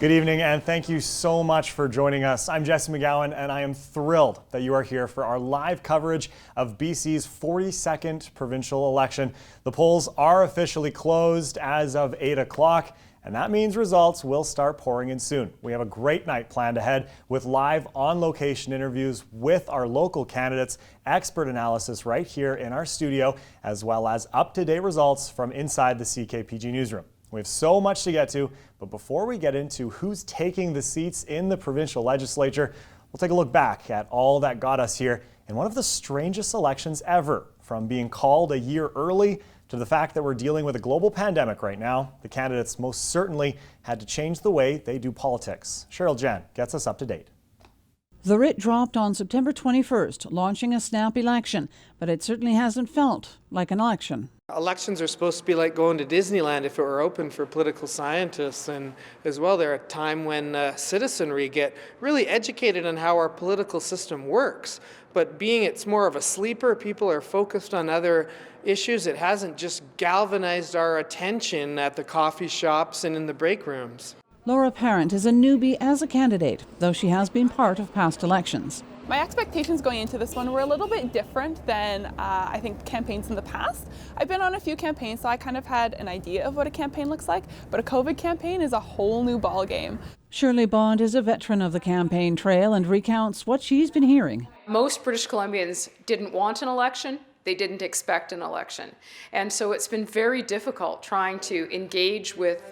Good evening, and thank you so much for joining us. I'm Jesse McGowan, and I am thrilled that you are here for our live coverage of BC's 42nd provincial election. The polls are officially closed as of 8 o'clock, and that means results will start pouring in soon. We have a great night planned ahead with live on-location interviews with our local candidates, expert analysis right here in our studio, as well as up-to-date results from inside the CKPG newsroom. We have so much to get to, but before we get into who's taking the seats in the provincial legislature, we'll take a look back at all that got us here in one of the strangest elections ever. From being called a year early to the fact that we're dealing with a global pandemic right now, the candidates most certainly had to change the way they do politics. Cheryl Jan gets us up to date. The writ dropped on September 21st, launching a snap election, but it certainly hasn't felt like an election. Elections are supposed to be like going to Disneyland if it were open for political scientists, and as well they're a time when citizenry get really educated on how our political system works. But being it's more of a sleeper, people are focused on other issues. It hasn't just galvanized our attention at the coffee shops and in the break rooms. Laura Parent is a newbie as a candidate, though she has been part of past elections. My expectations going into this one were a little bit different than I think campaigns in the past. I've been on a few campaigns, so I kind of had an idea of what a campaign looks like, but a COVID campaign is a whole new ballgame. Shirley Bond is a veteran of the campaign trail and recounts what she's been hearing. Most British Columbians didn't want an election. They didn't expect an election. And so it's been very difficult trying to engage with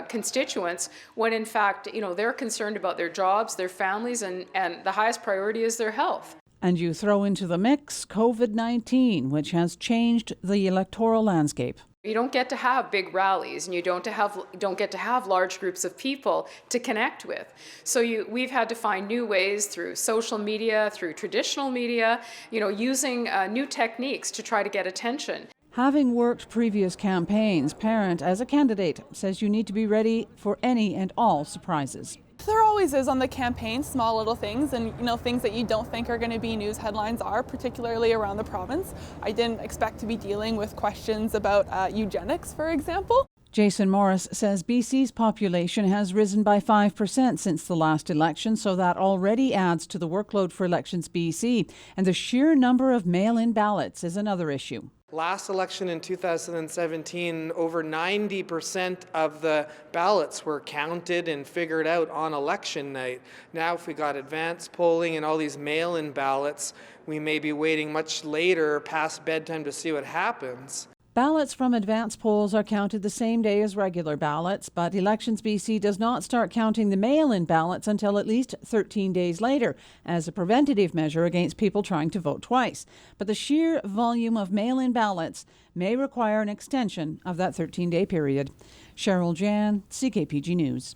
constituents when in fact, they're concerned about their jobs, their families, and the highest priority is their health. And you throw into the mix COVID-19, which has changed the electoral landscape. You don't get to have big rallies, and you don't get to have large groups of people to connect with. So we've had to find new ways through social media, through traditional media, using new techniques to try to get attention. Having worked previous campaigns, Parent, as a candidate, says you need to be ready for any and all surprises. There always is on the campaign, small little things and things that you don't think are going to be news headlines are, particularly around the province. I didn't expect to be dealing with questions about eugenics, for example. Jason Morris says BC's population has risen by 5% since the last election, so that already adds to the workload for Elections BC. And the sheer number of mail-in ballots is another issue. Last election in 2017, over 90% of the ballots were counted and figured out on election night. Now if we got advanced polling and all these mail-in ballots, we may be waiting much later past bedtime to see what happens. Ballots from advance polls are counted the same day as regular ballots, but Elections BC does not start counting the mail-in ballots until at least 13 days later, as a preventative measure against people trying to vote twice. But the sheer volume of mail-in ballots may require an extension of that 13-day period. Cheryl Jan, CKPG News.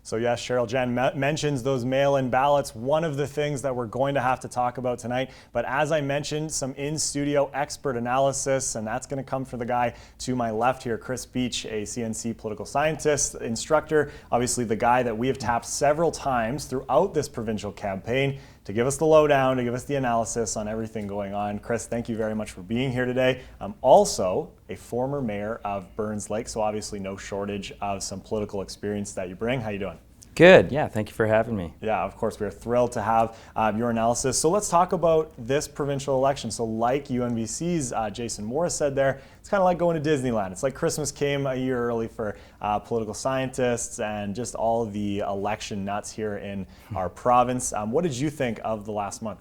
So yes, Cheryl Jan mentions those mail-in ballots, one of the things that we're going to have to talk about tonight. But as I mentioned, some in-studio expert analysis, and that's going to come from the guy to my left here, Chris Beach, a CNC political scientist, instructor, obviously the guy that we have tapped several times throughout this provincial campaign to give us the lowdown, to give us the analysis on everything going on. Chris, thank you very much for being here today. I'm also a former mayor of Burns Lake, so obviously no shortage of some political experience that you bring. How you doing? Good. Yeah, thank you for having me. Yeah, of course, we're thrilled to have your analysis. So let's talk about this provincial election. So like UNBC's Jason Morris said there, it's kind of like going to Disneyland. It's like Christmas came a year early for political scientists and just all of the election nuts here in our province. What did you think of the last month?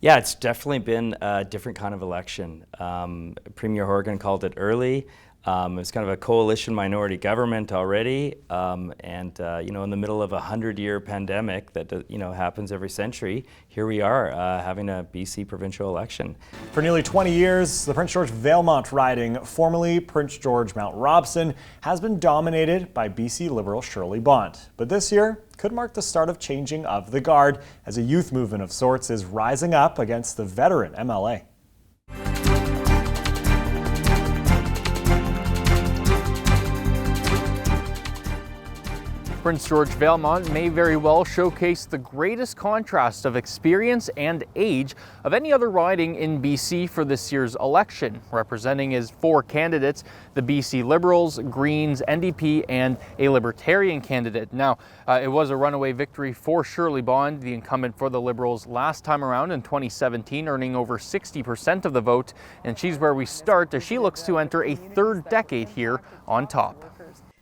Yeah, it's definitely been a different kind of election. Premier Corrigan called it early. It was kind of a coalition minority government already, and in the middle of a 100-year pandemic that happens every century, here we are having a BC provincial election. For nearly 20 years, the Prince George Valemount riding, formerly Prince George Mount Robson, has been dominated by BC Liberal Shirley Bond. But this year could mark the start of changing of the guard, as a youth movement of sorts is rising up against the veteran MLA. Prince George Valemount may very well showcase the greatest contrast of experience and age of any other riding in BC for this year's election, representing his 4 candidates, the BC Liberals, Greens, NDP, and a Libertarian candidate. Now, it was a runaway victory for Shirley Bond, the incumbent for the Liberals last time around in 2017, earning over 60% of the vote, and she's where we start as she looks to enter a 3rd decade here on top.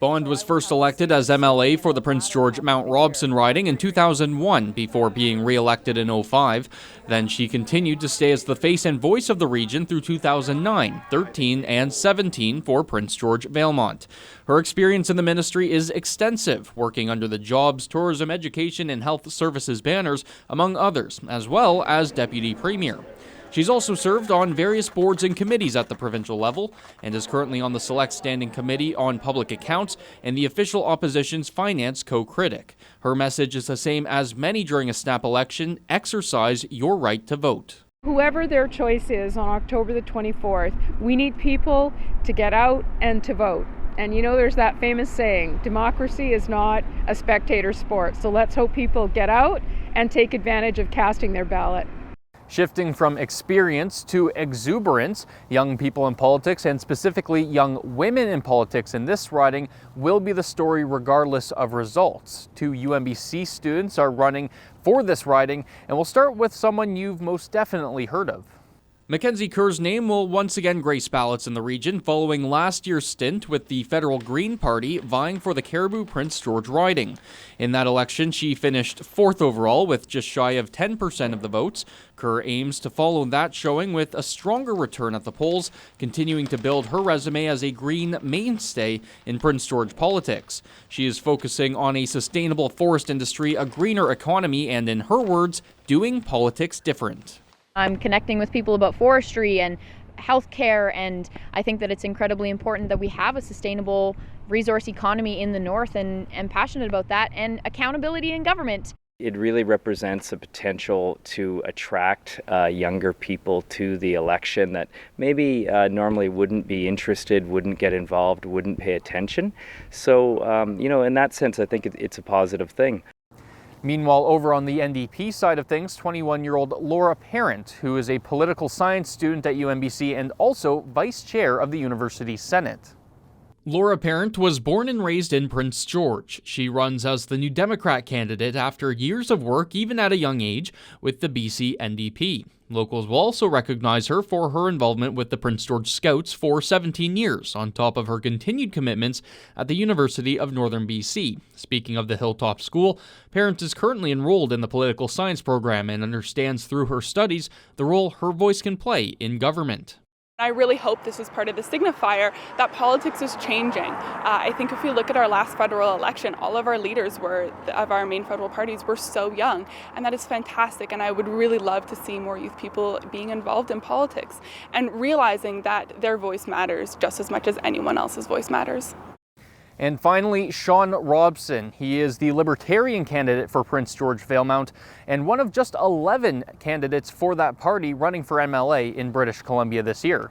Bond was first elected as MLA for the Prince George Mount Robson riding in 2001 before being re-elected in 2005. Then she continued to stay as the face and voice of the region through 2009, 13, and 17 for Prince George Valemount. Her experience in the ministry is extensive, working under the Jobs, Tourism, Education, and Health Services banners, among others, as well as Deputy Premier. She's also served on various boards and committees at the provincial level and is currently on the Select Standing Committee on Public Accounts and the official opposition's finance co-critic. Her message is the same as many during a snap election: exercise your right to vote. Whoever their choice is on October the 24th, we need people to get out and to vote. And you know, there's that famous saying, democracy is not a spectator sport. So let's hope people get out and take advantage of casting their ballot. Shifting from experience to exuberance, young people in politics, and specifically young women in politics in this riding, will be the story regardless of results. 2 UMBC students are running for this riding, and we'll start with someone you've most definitely heard of. Mackenzie Kerr's name will once again grace ballots in the region following last year's stint with the federal Green Party vying for the Caribou Prince George riding. In that election, she finished 4th overall with just shy of 10% of the votes. Kerr aims to follow that showing with a stronger return at the polls, continuing to build her resume as a Green mainstay in Prince George politics. She is focusing on a sustainable forest industry, a greener economy, and in her words, doing politics different. I'm connecting with people about forestry and healthcare, and I think that it's incredibly important that we have a sustainable resource economy in the north, and passionate about that, and accountability in government. It really represents a potential to attract younger people to the election that maybe normally wouldn't be interested, wouldn't get involved, wouldn't pay attention. So, in that sense, I think it's a positive thing. Meanwhile, over on the NDP side of things, 21-year-old Laura Parent, who is a political science student at UMBC and also vice chair of the University Senate. Laura Parent was born and raised in Prince George. She runs as the New Democrat candidate after years of work, even at a young age, with the BC NDP. Locals will also recognize her for her involvement with the Prince George Scouts for 17 years, on top of her continued commitments at the University of Northern BC. Speaking of the Hilltop School, Parent is currently enrolled in the political science program and understands through her studies the role her voice can play in government. I really hope this is part of the signifier that politics is changing. I think if we look at our last federal election, all of our leaders of our main federal parties were so young, and that is fantastic. And I would really love to see more youth people being involved in politics and realizing that their voice matters just as much as anyone else's voice matters. And finally, Sean Robson. He is the Libertarian candidate for Prince George Valemount and one of just 11 candidates for that party running for MLA in British Columbia this year.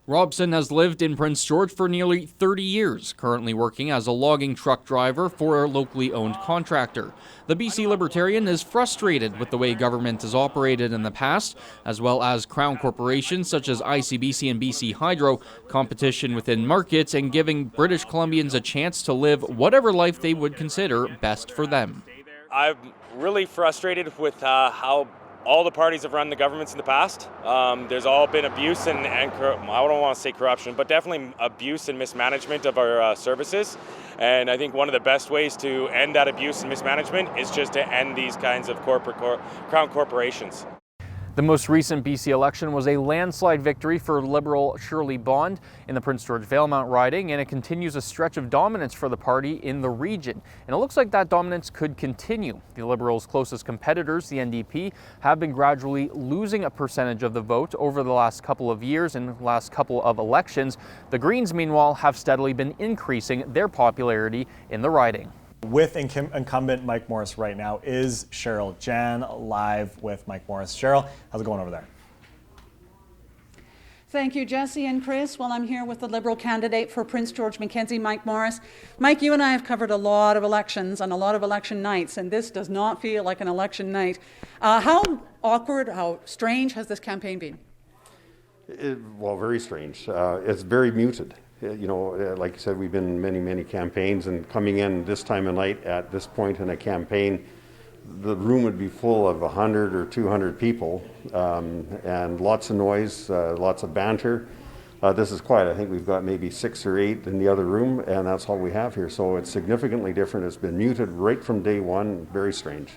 Robson has lived in Prince George for nearly 30 years, currently working as a logging truck driver for a locally owned contractor. The BC Libertarian is frustrated with the way government has operated in the past, as well as crown corporations such as ICBC and BC Hydro, competition within markets, and giving British Columbians a chance to live whatever life they would consider best for them. I'm really frustrated with how all the parties have run the governments in the past. There's all been abuse and I don't want to say corruption, but definitely abuse and mismanagement of our services. And I think one of the best ways to end that abuse and mismanagement is just to end these kinds of crown corporations. The most recent BC election was a landslide victory for Liberal Shirley Bond in the Prince George Valemount riding, and it continues a stretch of dominance for the party in the region. And it looks like that dominance could continue. The Liberals' closest competitors, the NDP, have been gradually losing a percentage of the vote over the last couple of years and last couple of elections. The Greens, meanwhile, have steadily been increasing their popularity in the riding. With incumbent Mike Morris right now is Cheryl Jan, live with Mike Morris. Cheryl, how's it going over there? Thank you, Jesse and Chris. Well, I'm here with the Liberal candidate for Prince George Mackenzie, Mike Morris. Mike, you and I have covered a lot of elections and a lot of election nights, and this does not feel like an election night. How awkward, how strange has this campaign been? Well, very strange. It's very muted. Like you said, we've been in many campaigns, and coming in this time of night at this point in a campaign, the room would be full of 100 or 200 people, and lots of noise, lots of banter. This is quiet. I think we've got maybe 6 or 8 in the other room, and that's all we have here. So it's significantly different. It's been muted right from day one. Very strange.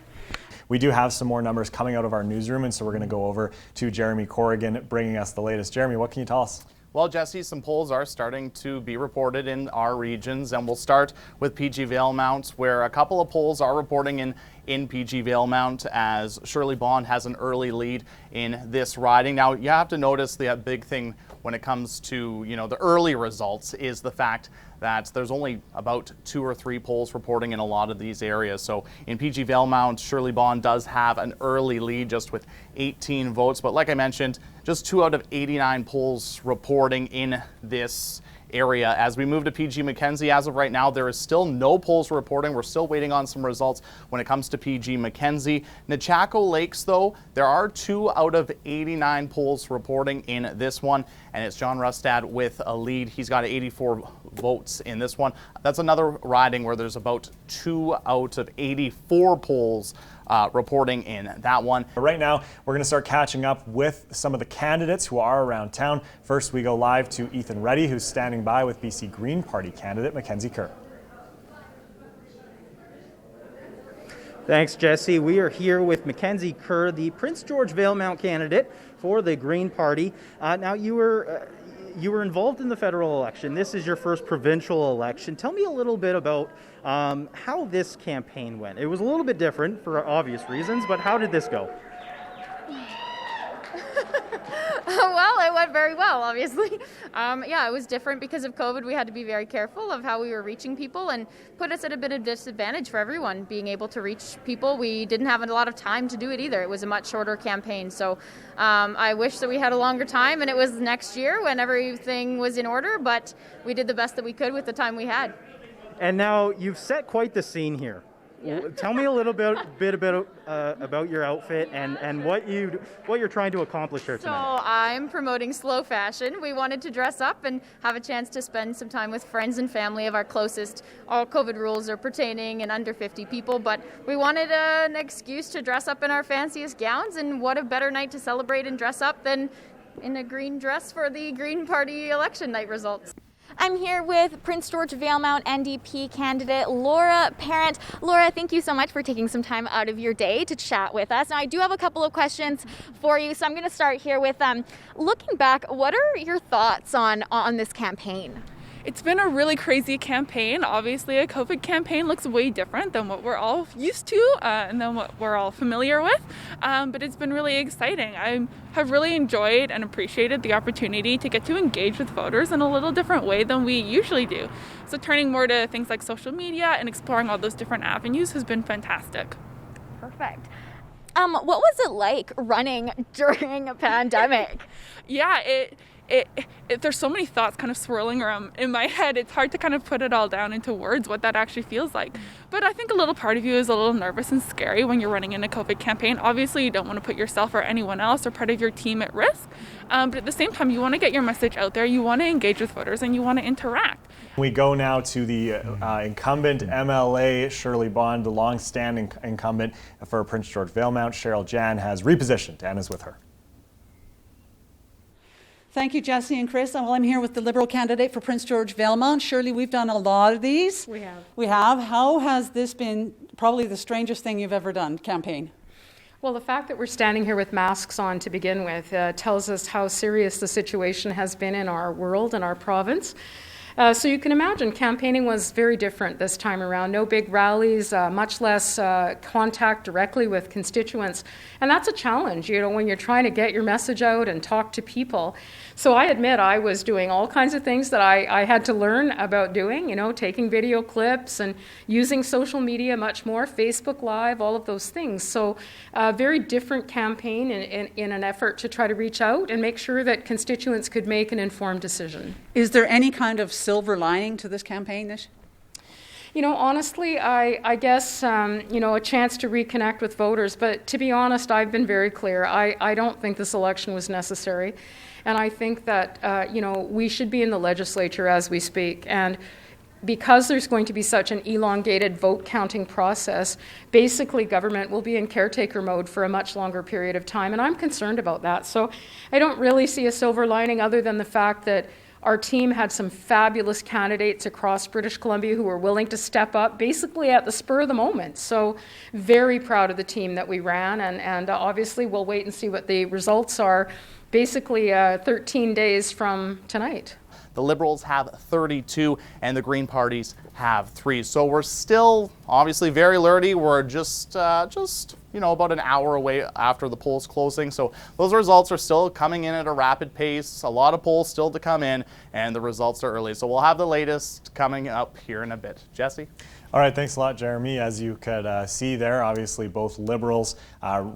We do have some more numbers coming out of our newsroom, and so we're going to go over to Jeremy Corrigan, bringing us the latest. Jeremy, what can you tell us? Well, Jesse, some polls are starting to be reported in our regions, and we'll start with PG Valemount, where a couple of polls are reporting in PG Valemount as Shirley Bond has an early lead in this riding. Now, you have to notice the big thing when it comes to, the early results is the fact that there's only about 2 or 3 polls reporting in a lot of these areas. So in PG Valemount, Shirley Bond does have an early lead just with 18 votes. But like I mentioned, just 2 out of 89 polls reporting in this area. As we move to PG Mackenzie, as of right now, there is still no polls reporting. We're still waiting on some results when it comes to PG Mackenzie. Nechako Lakes, though, there are 2 out of 89 polls reporting in this one, and it's John Rustad with a lead. He's got 84 votes in this one. That's another riding where there's about 2 out of 84 polls reporting in that one. Right now, we're going to start catching up with some of the candidates who are around town. First, we go live to Ethan Reddy, who's standing by with BC Green Party candidate Mackenzie Kerr. Thanks, Jesse. We are here with Mackenzie Kerr, the Prince George Valemount candidate for the Green Party. Now, you were involved in the federal election. This is your first provincial election. Tell me a little bit about how this campaign went. It was a little bit different for obvious reasons, but how did this go? Well, it went very well, obviously. Yeah, it was different because of COVID. We had to be very careful of how we were reaching people and put us at a bit of disadvantage for everyone being able to reach people. We didn't have a lot of time to do it either. It was a much shorter campaign. So I wish that we had a longer time and it was next year when everything was in order, but we did the best that we could with the time we had. And now you've set quite the scene here. Yeah. Tell me a little bit about your outfit and what you're trying to accomplish here tonight. So I'm promoting slow fashion. We wanted to dress up and have a chance to spend some time with friends and family of our closest. All COVID rules are pertaining and under 50 people, but we wanted an excuse to dress up in our fanciest gowns, and what a better night to celebrate and dress up than in a green dress for the Green Party election night results. I'm here with Prince George Valemount NDP candidate Laura Parent. Laura, thank you so much for taking some time out of your day to chat with us. Now, I do have a couple of questions for you, so I'm going to start here with looking back, what are your thoughts on this campaign? It's been a really crazy campaign. Obviously, a COVID campaign looks way different than what we're all used to and than what we're all familiar with. But it's been really exciting. I have really enjoyed and appreciated the opportunity to get to engage with voters in a little different way than we usually do. So turning more to things like social media and exploring all those different avenues has been fantastic. Perfect. What was it like running during a pandemic? Yeah, there's so many thoughts kind of swirling around in my head. It's hard to kind of put it all down into words what that actually feels like. But I think a little part of you is a little nervous and scary when you're running in a COVID campaign. Obviously, you don't want to put yourself or anyone else or part of your team at risk. But at the same time, you want to get your message out there. You want to engage with voters and you want to interact. We go now to the incumbent MLA, Shirley Bond, the long-standing incumbent for Prince George Valemount. Cheryl Jan has repositioned and is with her. Thank you, Jesse and Chris. Well, I'm here with the Liberal candidate for Prince George Valemount. Shirley, we've done a lot of these. We have. We have. How has this been probably the strangest thing you've ever done, campaign? Well, the fact that we're standing here with masks on to begin with tells us how serious the situation has been in our world and our province. So you can imagine campaigning was very different this time around. No big rallies, much less contact directly with constituents. And that's a challenge, when you're trying to get your message out and talk to people. So I admit I was doing all kinds of things that I had to learn about doing, taking video clips and using social media much more, Facebook Live, all of those things. So a very different campaign in an effort to try to reach out and make sure that constituents could make an informed decision. Is there any kind of silver lining to this campaign this? Honestly, I guess, a chance to reconnect with voters. But to be honest, I've been very clear. I don't think this election was necessary. And I think that, we should be in the legislature as we speak. And because there's going to be such an elongated vote counting process, basically government will be in caretaker mode for a much longer period of time. And I'm concerned about that. So I don't really see a silver lining other than the fact that our team had some fabulous candidates across British Columbia who were willing to step up basically at the spur of the moment. So very proud of the team that we ran, and obviously we'll wait and see what the results are basically 13 days from tonight. The Liberals have 32 and the Green parties have 3. So we're still obviously very early. We're just about an hour away after the polls closing. So those results are still coming in at a rapid pace. A lot of polls still to come in, and the results are early. So we'll have the latest coming up here in a bit. Jesse? All right, thanks a lot, Jeremy. As you could see there, obviously both Liberals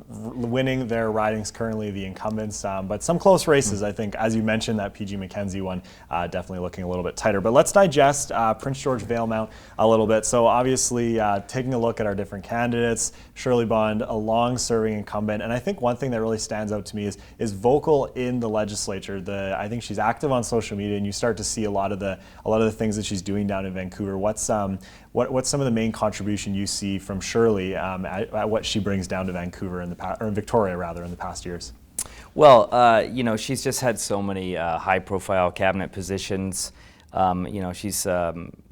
winning their ridings currently, the incumbents, but some close races, I think. As you mentioned, that PG Mackenzie one definitely looking a little bit tighter. But let's digest Prince George Valemount a little bit. So obviously taking a look at our different candidates, Shirley Bond, a long-serving incumbent, and I think one thing that really stands out to me is vocal in the legislature. I think she's active on social media, and you start to see a lot of the things that she's doing down in Vancouver. What's some of the main contribution you see from Shirley at what she brings down to Vancouver in Victoria rather in the past years? Well, she's just had so many high-profile cabinet positions. She's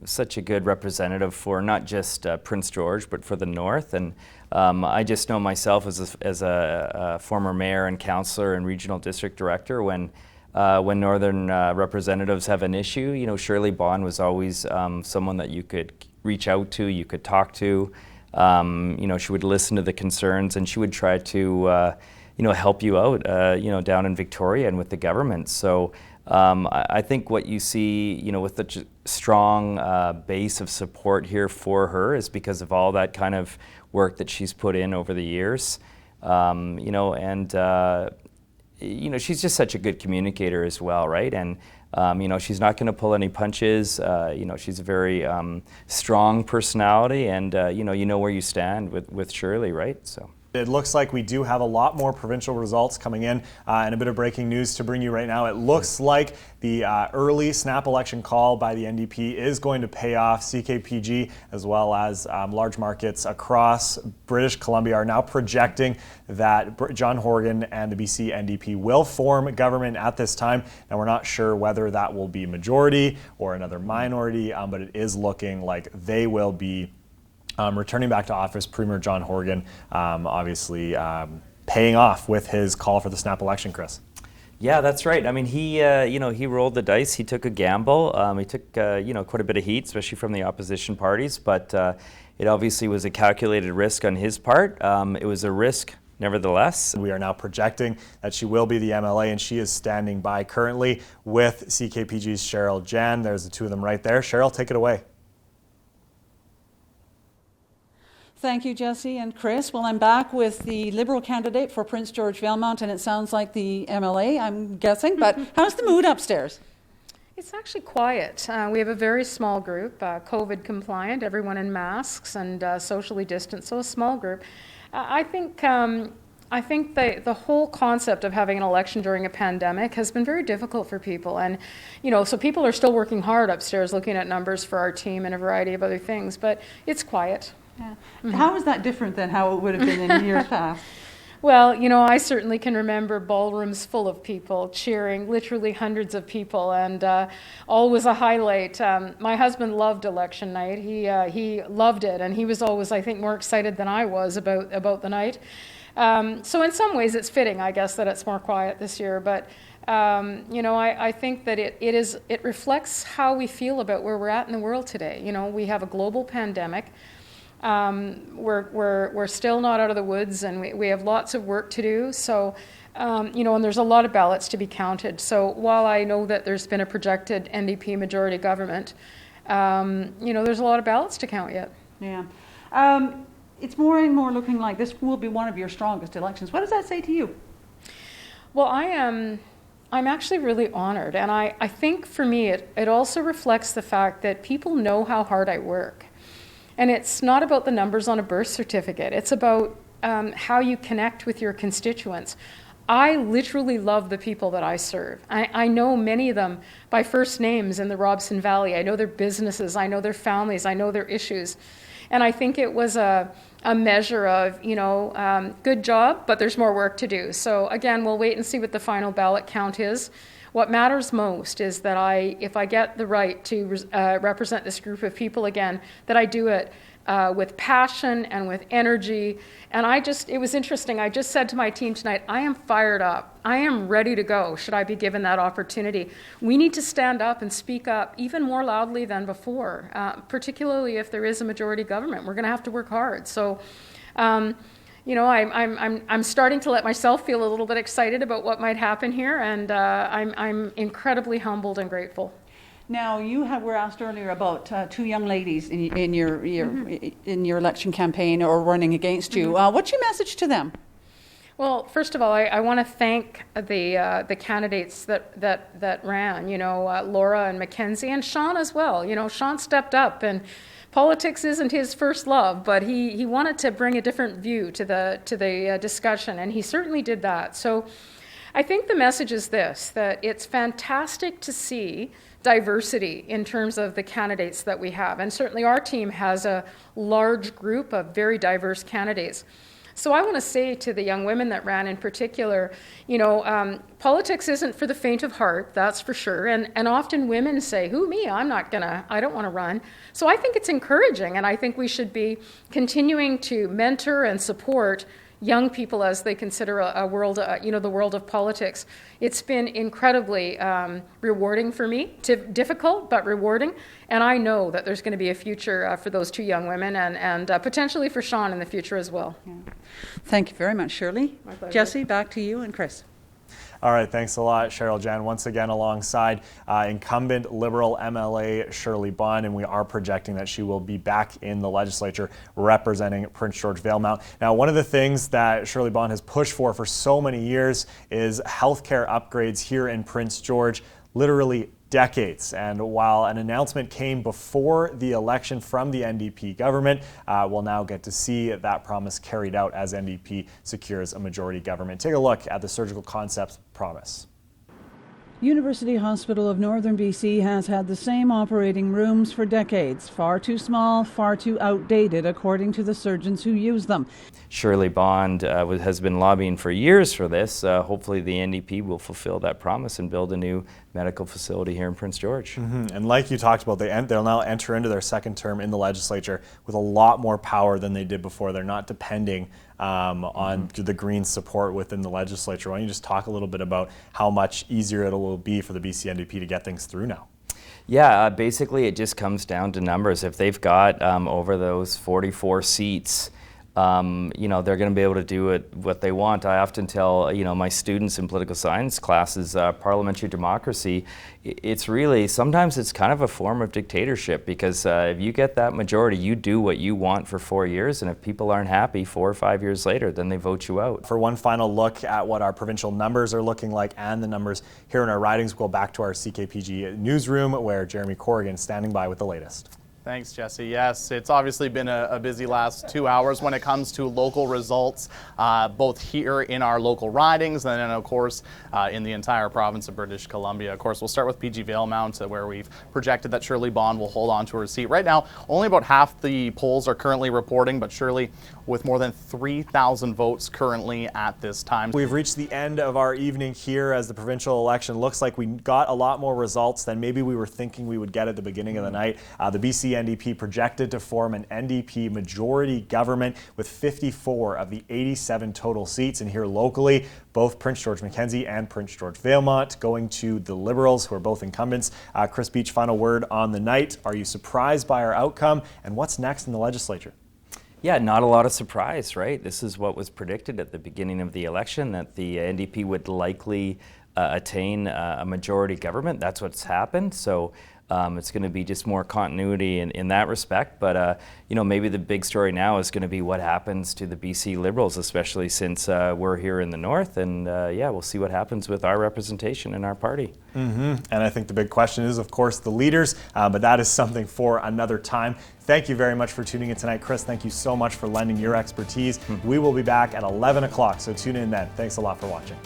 such a good representative for not just Prince George, but for the North. And I just know myself as a former mayor and councillor and regional district director, when Northern representatives have an issue, Shirley Bond was always someone that you could reach out to, you could talk to. She would listen to the concerns, and she would try to help you out, down in Victoria and with the government. So I think what you see, with the strong base of support here for her is because of all that kind of work that she's put in over the years. She's just such a good communicator as well, right? And she's not going to pull any punches. She's a very strong personality, and you know where you stand with Shirley, right? So. It looks like we do have a lot more provincial results coming in, and a bit of breaking news to bring you right now. It looks like the early snap election call by the NDP is going to pay off. CKPG, as well as large markets across British Columbia, are now projecting that John Horgan and the BC NDP will form government at this time. Now, we're not sure whether that will be majority or another minority, but it is looking like they will be returning back to office. Premier John Horgan obviously paying off with his call for the snap election, Chris. Yeah, that's right. I mean, he rolled the dice. He took a gamble. He took quite a bit of heat, especially from the opposition parties. But it obviously was a calculated risk on his part. It was a risk, nevertheless. We are now projecting that she will be the MLA, and she is standing by currently with CKPG's Cheryl Jan. There's the two of them right there. Cheryl, take it away. Thank you, Jesse and Chris. Well, I'm back with the Liberal candidate for Prince George Valemount, and it sounds like the MLA, I'm guessing. But how's the mood upstairs? It's actually quiet. We have a very small group, COVID compliant, everyone in masks and socially distanced, so a small group. I think the whole concept of having an election during a pandemic has been very difficult for people. And, so people are still working hard upstairs looking at numbers for our team and a variety of other things, but it's quiet. Yeah. Mm-hmm. How is that different than how it would have been in years past? Well, I certainly can remember ballrooms full of people cheering, literally hundreds of people, and always a highlight. My husband loved election night. He loved it, and he was always, I think, more excited than I was about the night. So in some ways it's fitting, I guess, that it's more quiet this year, but I think that it reflects how we feel about where we're at in the world today. We have a global pandemic. We're still not out of the woods, and we have lots of work to do. So and there's a lot of ballots to be counted. So while I know that there's been a projected NDP majority government, there's a lot of ballots to count yet. Yeah. It's more and more looking like this will be one of your strongest elections. What does that say to you? Well, I'm actually really honored, and I think for me it also reflects the fact that people know how hard I work. And it's not about the numbers on a birth certificate. It's about how you connect with your constituents. I literally love the people that I serve. I know many of them by first names in the Robson Valley. I know their businesses, I know their families, I know their issues. And I think it was a measure of, good job, but there's more work to do. So again, we'll wait and see what the final ballot count is. What matters most is that if I get the right to represent this group of people again, that I do it with passion and with energy. And it was interesting. I just said to my team tonight, I am fired up. I am ready to go, should I be given that opportunity. We need to stand up and speak up even more loudly than before, particularly if there is a majority government. We're going to have to work hard. So, I'm starting to let myself feel a little bit excited about what might happen here, and I'm incredibly humbled and grateful. Now, you were asked earlier about two young ladies in your election campaign or running against you. What's your message to them? Well, first of all, I want to thank the candidates that ran. Laura and Mackenzie and Sean as well. Sean stepped up, and politics isn't his first love, but he wanted to bring a different view to the discussion, and he certainly did that. So, I think the message is this: that it's fantastic to see diversity in terms of the candidates that we have. And certainly our team has a large group of very diverse candidates. So I want to say to the young women that ran in particular, politics isn't for the faint of heart, that's for sure. And often women say, who, me? I don't want to run. So I think it's encouraging, and I think we should be continuing to mentor and support young people as they consider a world, the world of politics. It's been incredibly rewarding for me, difficult but rewarding, and I know that there's going to be a future for those two young women and potentially for Sean in the future as well. Yeah. Thank you very much, Shirley. My pleasure. Jesse, back to you, and Chris. All right, thanks a lot, Cheryl Jan. Once again, alongside incumbent Liberal MLA Shirley Bond, and we are projecting that she will be back in the legislature representing Prince George Valemount. Now, one of the things that Shirley Bond has pushed for so many years is healthcare upgrades here in Prince George, literally decades. And while an announcement came before the election from the NDP government, we'll now get to see that promise carried out as NDP secures a majority government. Take a look at the Surgical Concepts promise. University Hospital of Northern BC has had the same operating rooms for decades. Far too small, far too outdated, according to the surgeons who use them. Shirley Bond has been lobbying for years for this. Hopefully the NDP will fulfill that promise and build a new medical facility here in Prince George. And like you talked about, they'll now enter into their second term in the legislature with a lot more power than they did before. They're not depending on the Greens' support within the legislature. Why don't you just talk a little bit about how much easier it will be for the BC NDP to get things through now? Yeah, basically it just comes down to numbers. If they've got over those 44 seats, they're going to be able to do what they want. I often tell, my students in political science classes, parliamentary democracy, sometimes it's kind of a form of dictatorship, because if you get that majority, you do what you want for 4 years, and if people aren't happy 4 or 5 years later, then they vote you out. For one final look at what our provincial numbers are looking like and the numbers here in our ridings, we'll go back to our CKPG newsroom, where Jeremy Corrigan is standing by with the latest. Thanks, Jesse. Yes, it's obviously been a busy last 2 hours when it comes to local results, both here in our local ridings and then, of course, in the entire province of British Columbia. Of course, we'll start with PG Valemount, where we've projected that Shirley Bond will hold on to her seat. Right now, only about half the polls are currently reporting, but Shirley with more than 3,000 votes currently at this time. We've reached the end of our evening here as the provincial election looks like we got a lot more results than maybe we were thinking we would get at the beginning of the night. The BC NDP projected to form an NDP majority government with 54 of the 87 total seats. And here locally, both Prince George Mackenzie and Prince George Valemount going to the Liberals, who are both incumbents. Chris Beach, final word on the night. Are you surprised by our outcome? And what's next in the legislature? Yeah, not a lot of surprise, right? This is what was predicted at the beginning of the election, that the NDP would likely attain a majority government. That's what's happened. So it's going to be just more continuity in that respect. But, you know, maybe the big story now is going to be what happens to the BC Liberals, especially since we're here in the north. And, yeah, we'll see what happens with our representation in our party. And I think the big question is, of course, the leaders, but that is something for another time. Thank you very much for tuning in tonight. Chris, thank you so much for lending your expertise. We will be back at 11 o'clock, so tune in then. Thanks a lot for watching.